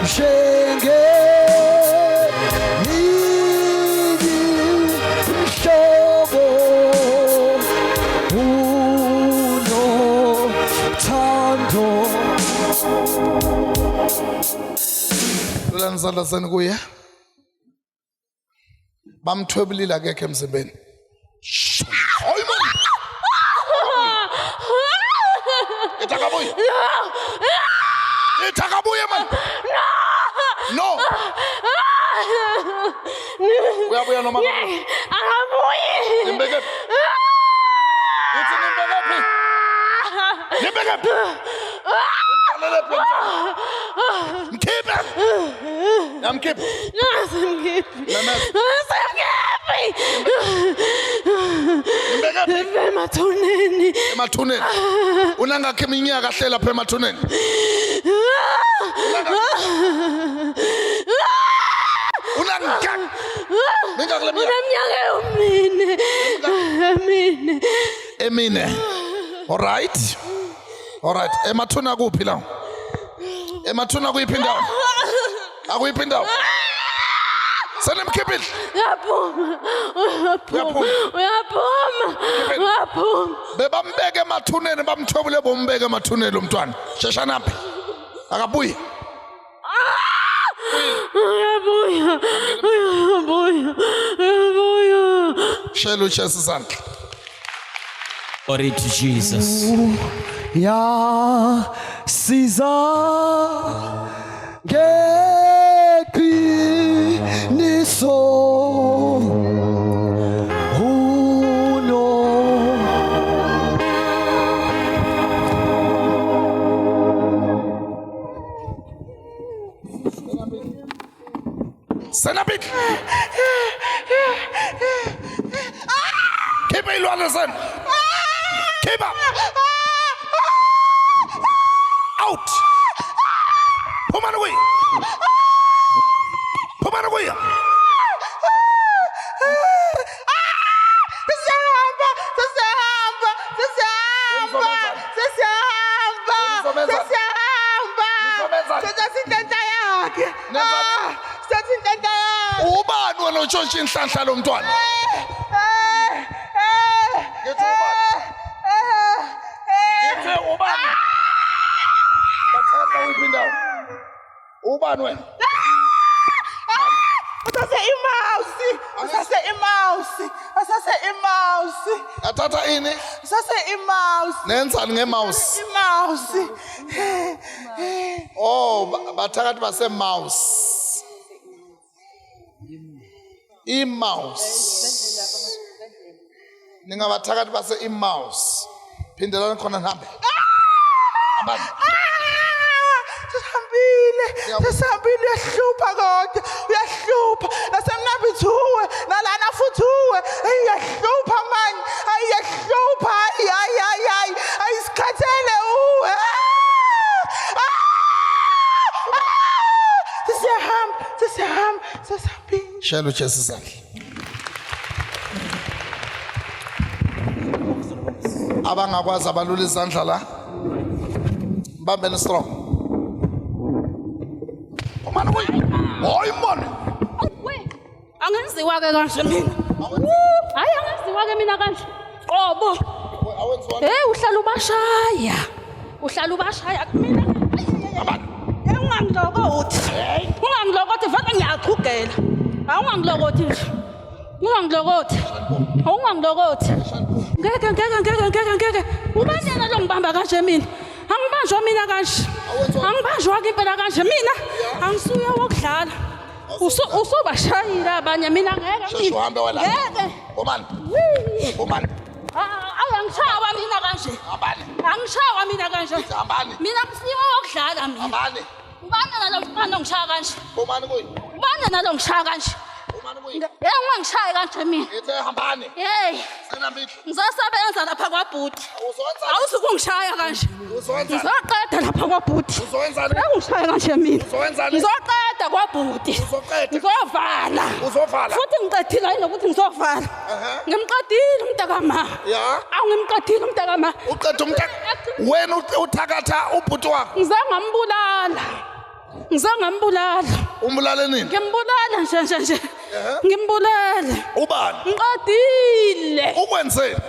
Shenge Nidi Shobo Uno Tando Ulanizala sani kuye bamthwebulile akekho emzimbeni Hayi man Itakabuye Itakabuye man No Uyabuya noma akabuye Nimbeke Uthi nimbeke phi Nimbeke phi Umvalele phi Mkhiphe Yamkhiphe Nasimkhiphi Nimbeke phi emathuneni Emathuneni Unangakhe iminyaka hlela phi emathuneni Unangakhe Ngakule minyaka uneminyaka emine All right emathuna kuphi la Emathuna kuyiphi indawo Akuyiphi indawo Senemkhiphile uyaphuma Bebambeke emathuneni bamthobule bombeke emathuneni umntwana shesha naphi akabuyi uyabuya shela uchesi sandla Glory to Jesus. Ya siza Geqiniso Uno Senabik Keep it Anderson Keep up Out Come on away Come on away Ubani wena utshontsha inhlanhla lomntwana Ngithi ubani Bathanda uyiphindawo Ubani wena Asase imausi Athatha ini imausi Nenzani ngemouse Oh bathakathi base mouse mouse Ningabathakathi base mouse Phindelana khona ngihambe Abani Sesihambile uyahlupha kodwa uyahlupha nasemnambithuwe nalana futhuwe uyahlupha manje uyahlupha ayisikhathele uwe sesihambile Shela uchesi sandla Abangakwazi abalula izandla la Bambeni strong Mama we Hoy man angenziwa ke kanje mina hayi angenziwa ke mina kanje qobo uhlala ubashaya kumina ungangilokothi vele ngiyaqhugela awungangilokothi nje ungangilokothi ngeke ubandena lo ngibamba kanje mina angibanjwa mina kanje angibanjwa ke impela kanje mina angisuye wokudlala usobashayira abanye mina ngeke uhambe wena ngeke Woman Angishawa mina kanje Abani angishawa mina kanje Abani mina kusiwa wokudlala mina Abani ubani nalo mfana ngishaya kanje Woman kuyi ubani nalo ngishaya kanje Woman kuyi ngishaya kanje mina Ethe hambani hey Senambili ngizosebenza lapha kwaBhuti Uzowenza awusukungishaya kanje Uzowenza ngizoqeda lapha kwaBhuti Uzowenza ngishaya kanje mina Uzowenza ngizoqeda kwaBhuti Uzoqeda Uzovala futhi ngiqedile nokuthi ngizovala ngimqedile umntakama Ya awungimqedile umntakama uqeda umntaka wena uthakatha uBhuti wakho ngizangambulala ngizangambulala umbulale nini ngimbulala nje ngimbulala ubani ngiqedile ukwenzeni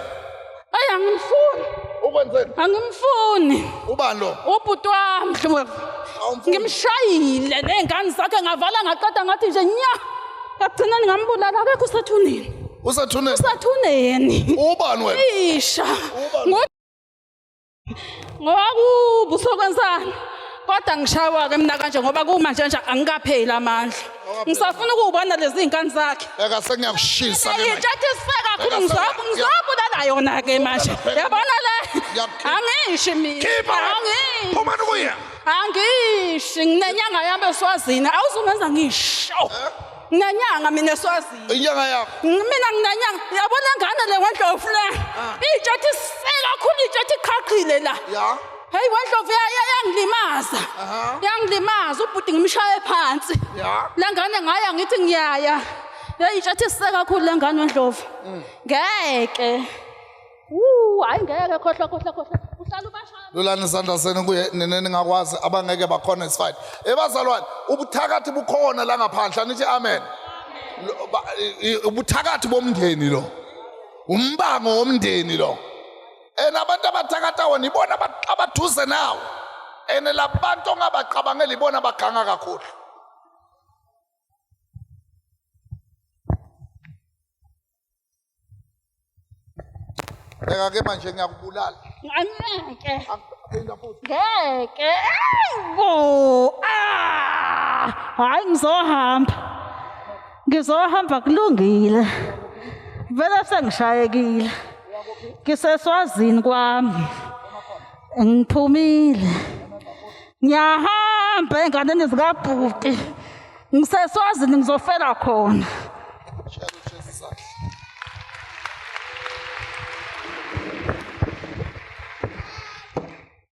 ayangimfuni ukwenzeni angimfuni ubani lo ubhuti wami awumfuni ngimshayile nengane zakhe ngavala ngaqeda ngathi nje nya ekugcineni ngambulala akekho usathuneni usathuneni usathuneni ubani wena isha ngokuba usokwenzani kodwa ngishawa ke mina kanje ngoba kumanje nje angikapheli amandla ngisafuna ukubona lezi ingane zakhe eka sengiyakushisa ke manje Ijatiseka kakhulu ngizobulala yona ke manje yabona le angishi khipha mina phuma kuya angishi nginenyanga yami eSwazini awuzumenza ngisho nginenyanga mina eSwazini inyanga yakho mina nginenyanga yabona ngane le wendlovu le ijatiseka kakhulu ijati iqhaqile la ya hey wendlovu yangilimaza yangilimaza ubhuti ngimshaye phansi ya lengane ngaya ngithi ngiyaya yayijathi siseka kakhulu lengane wendlovu ngeke hayi ngeke khohla uhlala ubashaya lulani isandla senu kuye ningakwazi abangeke bakhona isifight ebazalwane ubuthakathi bukhona la ngaphandle nithi amen ubuthakathi bomndeni lo umbango womndeni lo abantu abathakatayo nibona abathuze nawo labantu ongabacabangeli ibona baganga kakhulu Eka ke manje ngiyakubulala ngeke Phinda futhi ngeke bo hayi ngizohamba kulungile vele sengishayekile ngiseswazini kwami ngiphumile ngiyahamba enganeni zikabhuti ngiseswazini ngizofela khona